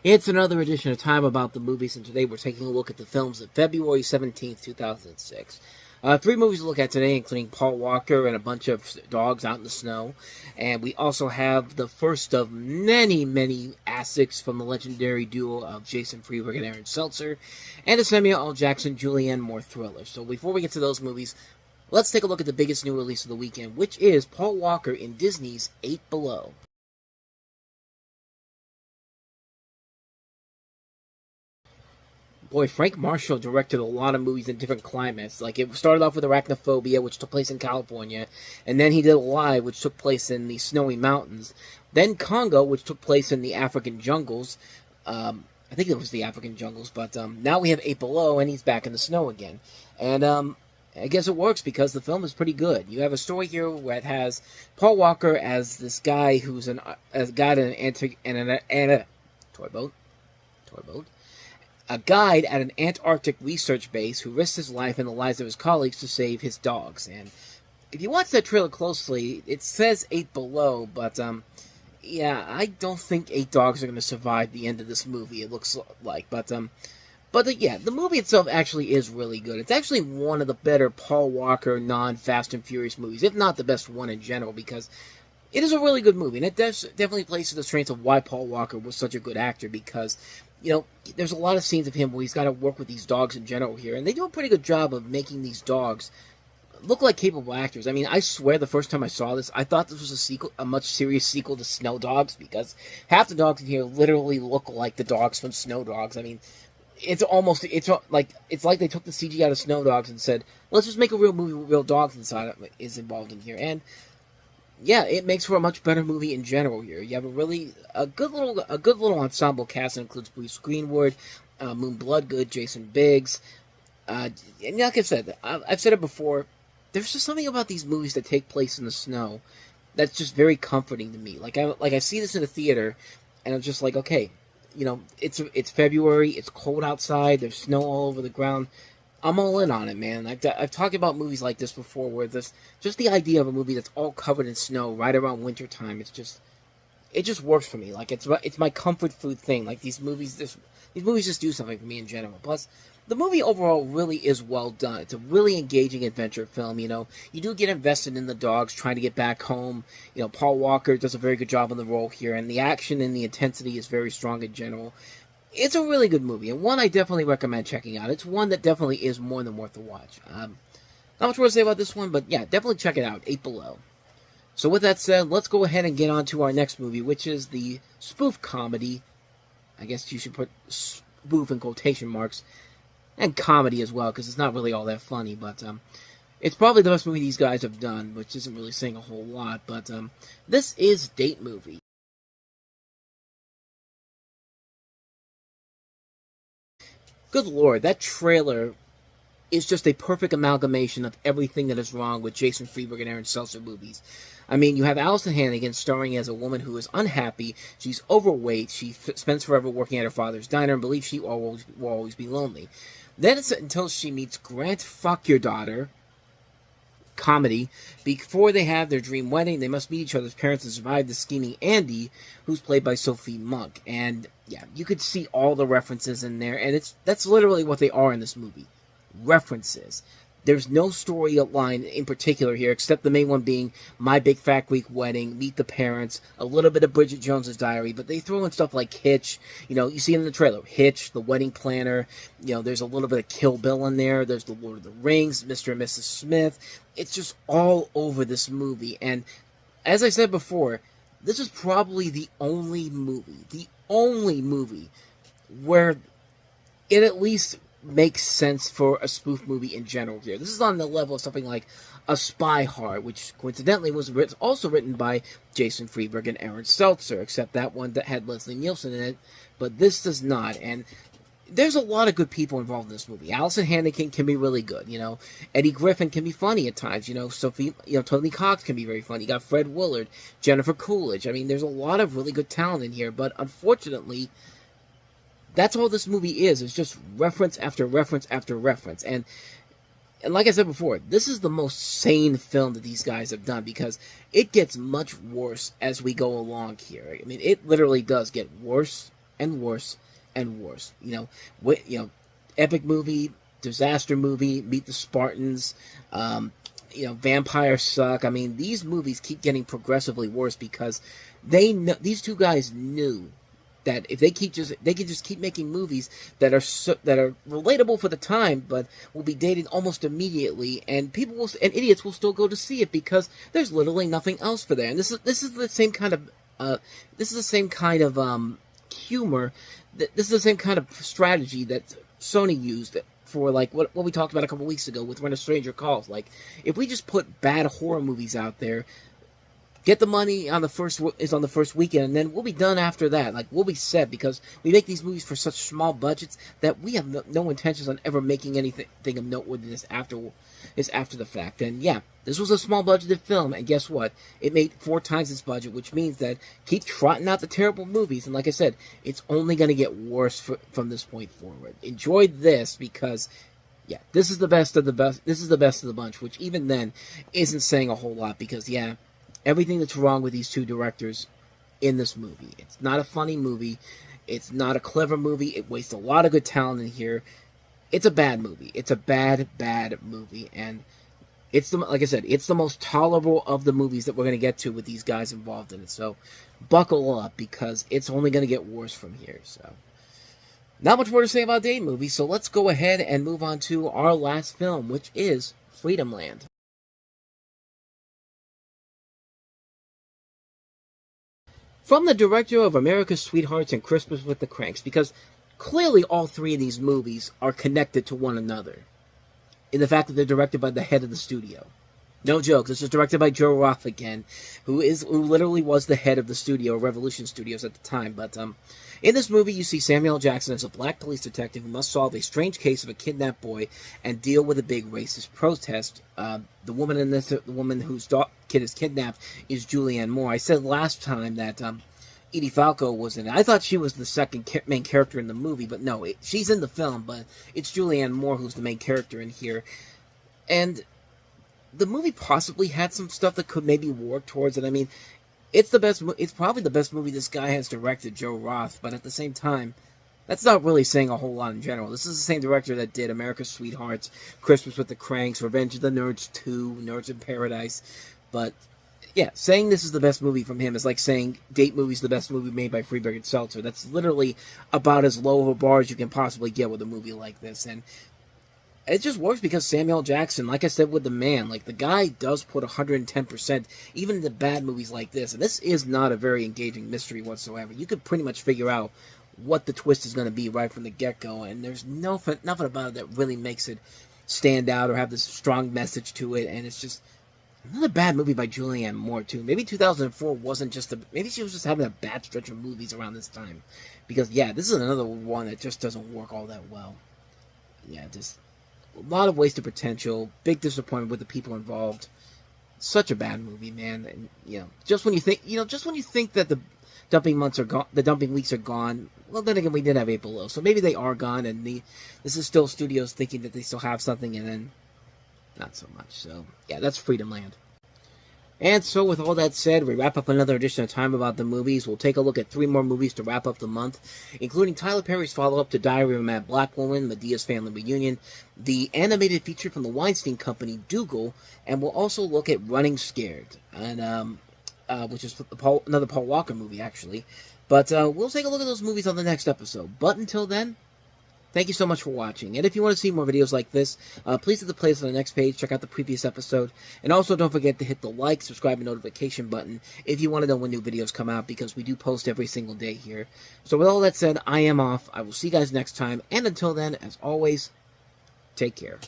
It's another edition of Time About the Movies, and today we're taking a look at the films of February 17th, 2006. Three movies to look at today, including Paul Walker and a bunch of dogs out in the snow. And we also have the first of many, many ASICs from the legendary duo of Jason Freeberg and Aaron Seltzer, and a Samuel L. Jackson, Julianne Moore thriller. So before we get to those movies, let's take a look at the biggest new release of the weekend, which is Paul Walker in Disney's 8 Below. Boy, Frank Marshall directed a lot of movies in different climates. Like, it started off with Arachnophobia, which took place in California, and then he did Alive, which took place in the snowy mountains. Then Congo, which took place in the African jungles. I think it was the African jungles, but now we have 8 Below, and he's back in the snow again. And I guess it works because the film is pretty good. You have a story here where it has Paul Walker as this guy who's a guide in a toy boat. A guide at an Antarctic research base who risks his life and the lives of his colleagues to save his dogs. And if you watch that trailer closely, it says 8 Below, but yeah, I don't think 8 dogs are going to survive the end of this movie, it looks like. But yeah, the movie itself actually is really good. It's actually one of the better Paul Walker non-Fast and Furious movies, if not the best one in general, because it is a really good movie, and it definitely plays to the strengths of why Paul Walker was such a good actor, because, you know, there's a lot of scenes of him where he's got to work with these dogs in general here, and they do a pretty good job of making these dogs look like capable actors. I mean, I swear the first time I saw this, I thought this was a much serious sequel to Snow Dogs, because half the dogs in here literally look like the dogs from Snow Dogs. I mean, it's like they took the CG out of Snow Dogs and said, let's just make a real movie with real dogs is involved in here, and yeah, it makes for a much better movie in general here. You have a good little ensemble cast that includes Bruce Greenwood, Moon Bloodgood, Jason Biggs, and like I said, I've said it before, there's just something about these movies that take place in the snow that's just very comforting to me. Like I see this in the theater, and I'm just like, okay, you know, it's February, it's cold outside, there's snow all over the ground. I'm all in on it, man. I've talked about movies like this before, where just the idea of a movie that's all covered in snow right around winter time, it just works for me. Like, it's my comfort food thing. Like, these movies just do something for me in general. Plus, the movie overall really is well done. It's a really engaging adventure film. You know, you do get invested in the dogs trying to get back home. You know, Paul Walker does a very good job on the role here, and the action and the intensity is very strong in general. It's a really good movie, and one I definitely recommend checking out. It's one that definitely is more than worth the watch. Not much more to say about this one, but yeah, definitely check it out, 8 Below. So with that said, let's go ahead and get on to our next movie, which is the spoof comedy. I guess you should put spoof in quotation marks, and comedy as well, because it's not really all that funny, but it's probably the best movie these guys have done, which isn't really saying a whole lot, but this is Date Movie. Good lord, that trailer is just a perfect amalgamation of everything that is wrong with Jason Freeberg and Aaron Seltzer movies. I mean, you have Allison Hannigan starring as a woman who is unhappy, she's overweight, she spends forever working at her father's diner and believes she will always be lonely. Then it's until she meets Grant Fuck Your Daughter, comedy. Before they have their dream wedding, they must meet each other's parents and survive the scheming Andy, who's played by Sophie Monk. And yeah, you could see all the references in there, and that's literally what they are in this movie. References. There's no storyline in particular here, except the main one being My Big Fat Greek Wedding, Meet the Parents, a little bit of Bridget Jones's Diary, but they throw in stuff like Hitch. You know, you see it in the trailer, Hitch, The Wedding Planner. You know, there's a little bit of Kill Bill in there. There's The Lord of the Rings, Mr. and Mrs. Smith. It's just all over this movie. And as I said before, this is probably the only movie where it at least makes sense for a spoof movie in general here. This is on the level of something like A Spy Hard, which coincidentally was also written by Jason Freeberg and Aaron Seltzer, except that one that had Leslie Nielsen in it, but this does not. And there's a lot of good people involved in this movie. Allison Hannigan can be really good, you know. Eddie Griffin can be funny at times, you know. Tony Cox can be very funny. You got Fred Willard, Jennifer Coolidge. I mean, there's a lot of really good talent in here, but unfortunately, that's all this movie is. It's just reference after reference after reference. And like I said before, this is the most sane film that these guys have done, because it gets much worse as we go along here. I mean, it literally does get worse and worse and worse. Epic movie, disaster movie, Meet the Spartans, Vampire Suck. I mean, these movies keep getting progressively worse because these two guys knew that if they could just keep making movies that are relatable for the time, but will be dated almost immediately, and idiots will still go to see it because there's literally nothing else for there. And this is the same kind of humor. This is the same kind of strategy that Sony used for like what we talked about a couple weeks ago with When a Stranger Calls. Like, if we just put bad horror movies out there, get the money on the first weekend, and then we'll be done after that. Like, we'll be set because we make these movies for such small budgets that we have no intentions on ever making anything of noteworthiness after the fact. And yeah, this was a small budgeted film, and guess what? It made 4 times its budget, which means that keep trotting out the terrible movies, and like I said, it's only going to get worse from this point forward. Enjoy this because, yeah, this is the best of the best. This is the best of the bunch, which even then isn't saying a whole lot because, yeah, everything that's wrong with these two directors in this movie. It's not a funny movie. It's not a clever movie. It wastes a lot of good talent in here. It's a bad movie. It's a bad movie. And like I said, it's the most tolerable of the movies that we're going to get to with these guys involved in it. So buckle up because it's only going to get worse from here. So not much more to say about Date Movie. So let's go ahead and move on to our last film, which is Freedom Land. From the director of America's Sweethearts and Christmas with the Cranks, because clearly all 3 of these movies are connected to one another in the fact that they're directed by the head of the studio. No joke, this is directed by Joe Roth again, who literally was the head of the studio, Revolution Studios at the time. But in this movie, you see Samuel L. Jackson as a black police detective who must solve a strange case of a kidnapped boy and deal with a big racist protest. The woman whose kid is kidnapped is Julianne Moore. I said last time that Edie Falco was in it. I thought she was the second main character in the movie, but no, she's in the film, but it's Julianne Moore who's the main character in here. And the movie possibly had some stuff that could maybe work towards it. I mean, it's probably the best movie this guy has directed, Joe Roth, but at the same time, that's not really saying a whole lot in general. This is the same director that did America's Sweethearts, Christmas with the Cranks, Revenge of the Nerds 2, Nerds in Paradise. But yeah, saying this is the best movie from him is like saying Date Movie is the best movie made by Freeburg and Seltzer. That's literally about as low of a bar as you can possibly get with a movie like this. And it just works because Samuel Jackson, like I said with The Man, like the guy does put 110%, even in the bad movies like this. And this is not a very engaging mystery whatsoever. You could pretty much figure out what the twist is going to be right from the get-go, and there's nothing about it that really makes it stand out or have this strong message to it. And it's just another bad movie by Julianne Moore too. Maybe 2004 wasn't just maybe she was just having a bad stretch of movies around this time, because yeah, this is another one that just doesn't work all that well. Yeah, just a lot of wasted potential, big disappointment with the people involved. Such a bad movie, man. And just when you think that the dumping months are gone, the dumping weeks are gone. Well, then again, we did have 8 Below, so maybe they are gone, and this is still studios thinking that they still have something, and then not so much. So yeah, that's Freedom Land. And so with all that said, we wrap up another edition of Time About the Movies. We'll take a look at 3 more movies to wrap up the month, including Tyler Perry's follow-up to Diary of a Mad Black Woman, Medea's Family Reunion, the animated feature from the Weinstein Company, Dougal, and we'll also look at Running Scared, and which is another Paul Walker movie, actually. But we'll take a look at those movies on the next episode. But until then, thank you so much for watching. And if you want to see more videos like this, please hit the playlist on the next page. Check out the previous episode. And also don't forget to hit the like, subscribe, and notification button if you want to know when new videos come out, because we do post every single day here. So with all that said, I am off. I will see you guys next time. And until then, as always, take care.